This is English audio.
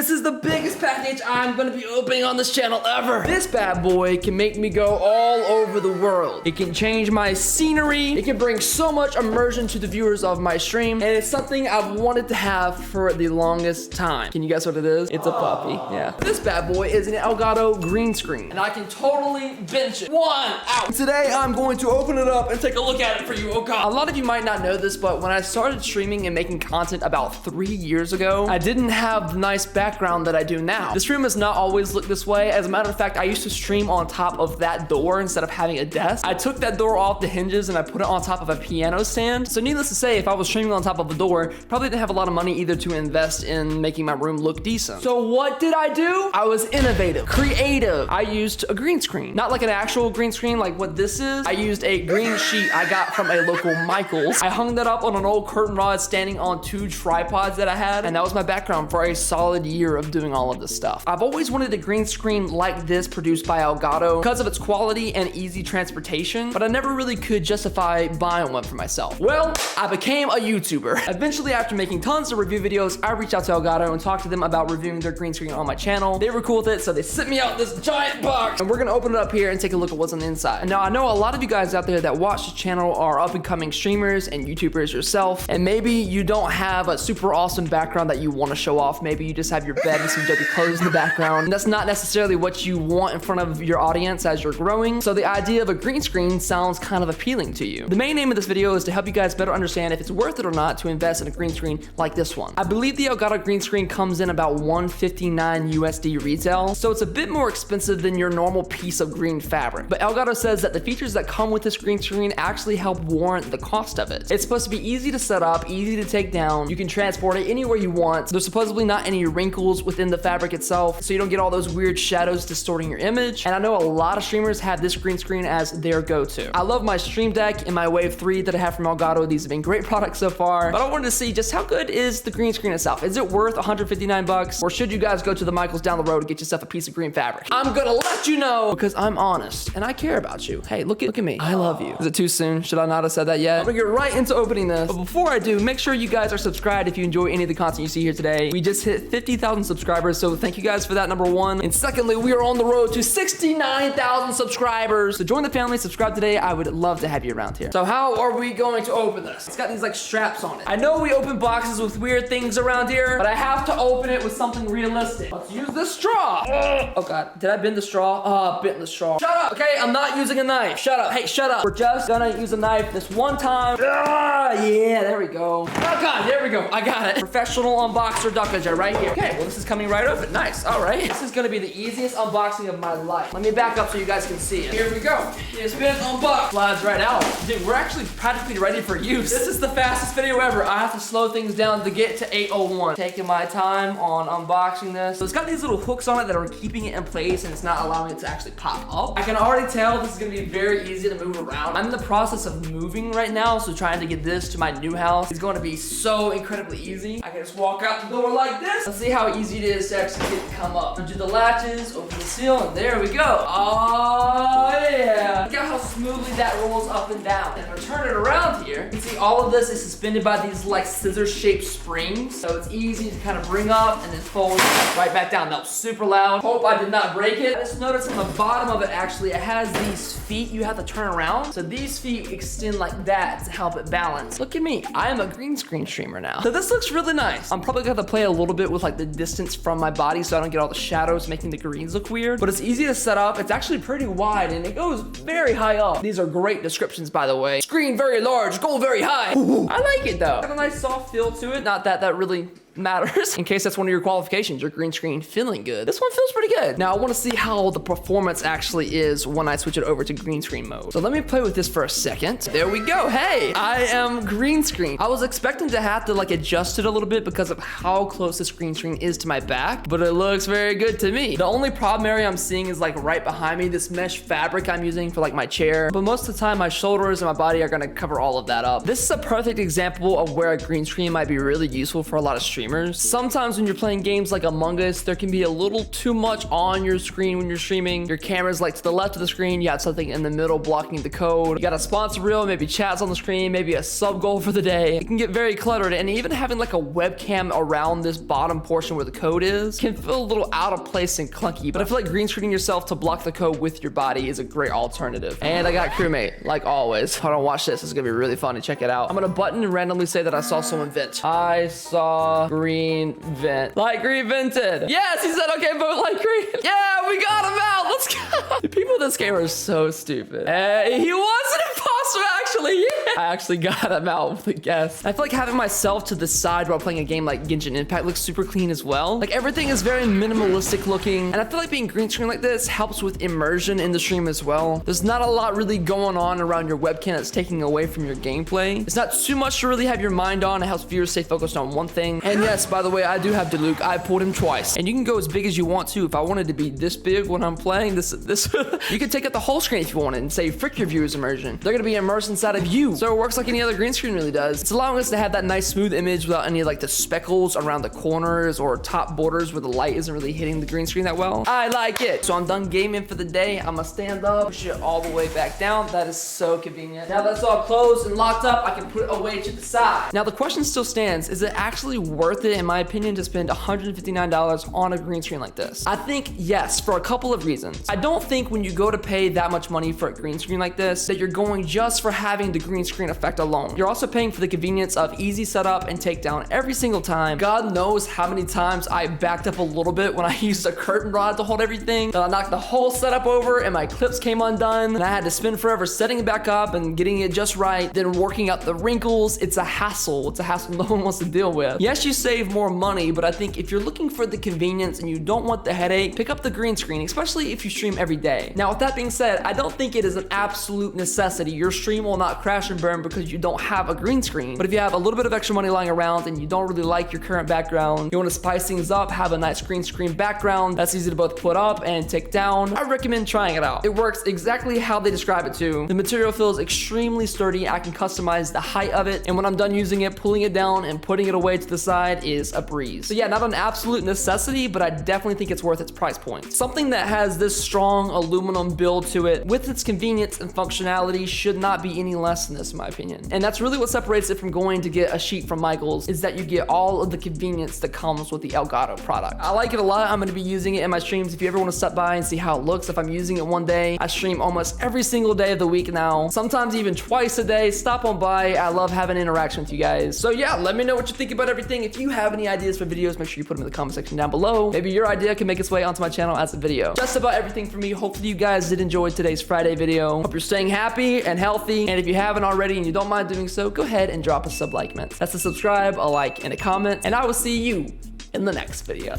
This is the biggest package I'm gonna be opening on this channel ever. This bad boy can make me go all over the world. It can change my scenery. It can bring so much immersion to the viewers of my stream. And it's something I've wanted to have for the longest time. Can you guess what it is? It's a puppy, yeah. This bad boy is an Elgato Green Screen. And I can totally bench it. One out. Today, I'm going to open it up and take a look at it for you. Oh God. A lot of you might not know this, but when I started streaming and making content about 3 years ago, I didn't have the nice background that I do now. This room has not always looked this way. As a matter of fact, I used to stream on top of that door instead of having a desk. I took that door off the hinges and I put it on top of a piano stand. So needless to say, if I was streaming on top of the door, probably didn't have a lot of money either to invest in making my room look decent. So what did I do? I was innovative, creative. I used a green screen. Not like an actual green screen like what this is. I used a green sheet I got from a local Michael's. I hung that up on an old curtain rod standing on 2 tripods that I had, and that was my background for a solid year of doing all of this stuff. I've always wanted a green screen like this produced by Elgato because of its quality and easy transportation, but I never really could justify buying one for myself. Well, I became a YouTuber. Eventually, after making tons of review videos, I reached out to Elgato and talked to them about reviewing their green screen on my channel. They were cool with it, so they sent me out this giant box, and we're gonna open it up here and take a look at what's on the inside. And now, I know a lot of you guys out there that watch the channel are up-and-coming streamers and YouTubers yourself, and maybe you don't have a super awesome background that you want to show off. Maybe you just have your bed and some dirty clothes in the background, and that's not necessarily what you want in front of your audience as you're growing. So the idea of a green screen sounds kind of appealing to you. The main aim of this video is to help you guys better understand if it's worth it or not to invest in a green screen like this one. I believe the Elgato Green Screen comes in about $159 USD retail, so it's a bit more expensive than your normal piece of green fabric. But Elgato says that the features that come with this green screen actually help warrant the cost of it. It's supposed to be easy to set up, easy to take down. You can transport it anywhere you want. There's supposedly not any wrinkles within the fabric itself, so you don't get all those weird shadows distorting your image. And I know a lot of streamers have this green screen as their go-to. I love my Stream Deck and my Wave 3 that I have from Elgato. These have been great products so far, but I wanted to see just how good is the green screen itself. Is it worth 159 bucks, or should you guys go to the Michael's down the road and get yourself a piece of green fabric? I'm gonna let you know because I'm honest and I care about you. Hey, look at me. I love you. Is it too soon? Should I not have said that yet? I'm gonna get right into opening this. But before I do, make sure you guys are subscribed if you enjoy any of the content you see here today. We just hit 50,000 subscribers, so thank you guys for that, number one. And secondly, we are on the road to 69,000 subscribers. So join the family, subscribe today. I would love to have you around here. So how are we going to open this? It's got these like straps on it. I know we open boxes with weird things around here, but I have to open it with something realistic. Let's use this straw. Oh God, did I bend the straw? Oh, I bent the straw. Shut up, okay? I'm not using a knife. Shut up, hey, shut up. We're just gonna use a knife this one time. Yeah, there we go. Oh God, there we go, I got it. Professional unboxer duckager right here. Okay, well this is coming right open, nice, all right. This is gonna be the easiest unboxing of my life. Let me back up so you guys can see it. Here we go, it's been unboxed. Slides right out. Dude, we're actually practically ready for use. This is the fastest video ever. I have to slow things down to get to 8:01. Taking my time on unboxing this. So it's got these little hooks on it that are keeping it in place and it's not allowing it to actually pop up. I can already tell this is gonna be very easy to move around. I'm in the process of moving right now, so trying to get this to my new house is going to be so incredibly easy. I can just walk out the door like this. Let's see how easy it is to actually get to come up. Undo the latches, open the seal, and there we go. Oh yeah. Look at how smoothly that rolls up and down. And if I turn it around here, you can see all of this is suspended by these like scissor-shaped springs. So it's easy to kind of bring up and then fold right back down. That was super loud. Hope I did not break it. I just noticed on the bottom of it, actually, it has these feet you have to turn around. So these feet extend like that to help it balance. Look at me. I am a green screen streamer now. So this looks really nice. I'm probably gonna have to play a little bit with like the distance from my body so I don't get all the shadows making the greens look weird. But it's easy to set up. It's actually pretty wide and it goes very high up. These are great descriptions, by the way. Screen very large, goal very high. I like it though. Got a nice soft feel to it. Not that that really matters. In case that's one of your qualifications, your green screen feeling good. This one feels pretty good. Now I want to see how the performance actually is when I switch it over to green screen mode. So let me play with this for a second. There we go. Hey, I am green screen. I was expecting to have to like adjust it a little bit because of how close this green screen is to my back, but it looks very good to me. The only problem area I'm seeing is like right behind me, this mesh fabric I'm using for like my chair. But most of the time my shoulders and my body are gonna cover all of that up. This is a perfect example of where a green screen might be really useful for a lot of streamers. streamers. Sometimes when you're playing games like Among Us, there can be a little too much on your screen when you're streaming. Your camera's like to the left of the screen, you have something in the middle blocking the code. You got a sponsor reel, maybe chats on the screen, maybe a sub goal for the day. It can get very cluttered, and even having like a webcam around this bottom portion where the code is can feel a little out of place and clunky, but I feel like green screening yourself to block the code with your body is a great alternative. And I got crewmate, like always. Hold on, watch this. This is gonna be really fun to check it out. I'm gonna button and randomly say that I saw someone vent. I saw green vent. Light green vented. Yes, he said, okay, vote light green. Yeah, we got him out. Let's go. The people in this game are so stupid. Hey, he was an imposter, actually. Yeah. I actually got him out with a guess. I feel like having myself to the side while playing a game like Genshin Impact looks super clean as well. Like everything is very minimalistic looking, and I feel like being green screen like this helps with immersion in the stream as well. There's not a lot really going on around your webcam that's taking away from your gameplay. It's not too much to really have your mind on. It helps viewers stay focused on one thing. And yes, by the way, I do have Diluc. I pulled him twice, and you can go as big as you want to. If I wanted to be this big when I'm playing this you can take up the whole screen if you wanted and say frick your viewers immersion. They're gonna be immersed inside of you. So it works like any other green screen really does. It's allowing us to have that nice smooth image without any like the speckles around the corners or top borders where the light isn't really hitting the green screen that well. I like it. So I'm done gaming for the day. I'm gonna stand up, push it all the way back down. That is so convenient. Now that's all closed and locked up, I can put it away to the side. Now the question still stands, is it actually worth it, in my opinion, to spend $159 on a green screen like this? I think yes, for a couple of reasons. I don't think when you go to pay that much money for a green screen like this, that you're going just for having the green screen effect alone. You're also paying for the convenience of easy setup and takedown every single time. God knows how many times I backed up a little bit when I used a curtain rod to hold everything, that I knocked the whole setup over and my clips came undone, and I had to spend forever setting it back up and getting it just right, then working out the wrinkles. It's a hassle. It's a hassle no one wants to deal with. Yes, you save more money, but I think if you're looking for the convenience and you don't want the headache, pick up the green screen, especially if you stream every day. Now, with that being said, I don't think it is an absolute necessity. Your stream will not crash and burn because you don't have a green screen. But if you have a little bit of extra money lying around and you don't really like your current background, you want to spice things up, have a nice green screen background that's easy to both put up and take down, I recommend trying it out. It works exactly how they describe it to. The material feels extremely sturdy. I can customize the height of it, and when I'm done using it, pulling it down and putting it away to the side is a breeze. So yeah, not an absolute necessity, but I definitely think it's worth its price point. Something that has this strong aluminum build to it with its convenience and functionality should not be any less than this, in my opinion. And that's really what separates it from going to get a sheet from Michael's, is that you get all of the convenience that comes with the Elgato product. I like it a lot. I'm going to be using it in my streams. If you ever want to stop by and see how it looks, if I'm using it one day, I stream almost every single day of the week now, sometimes even twice a day. Stop on by. I love having interaction with you guys. So yeah, let me know what you think about everything. If you have any ideas for videos, make sure you put them in the comment section down below. Maybe your idea can make its way onto my channel as a video. Just about everything for me. Hopefully you guys did enjoy today's Friday video. Hope you're staying happy and healthy. And if you haven't already and you don't mind doing so, go ahead and drop a sub-like. That's a subscribe, a like, and a comment. And I will see you in the next video.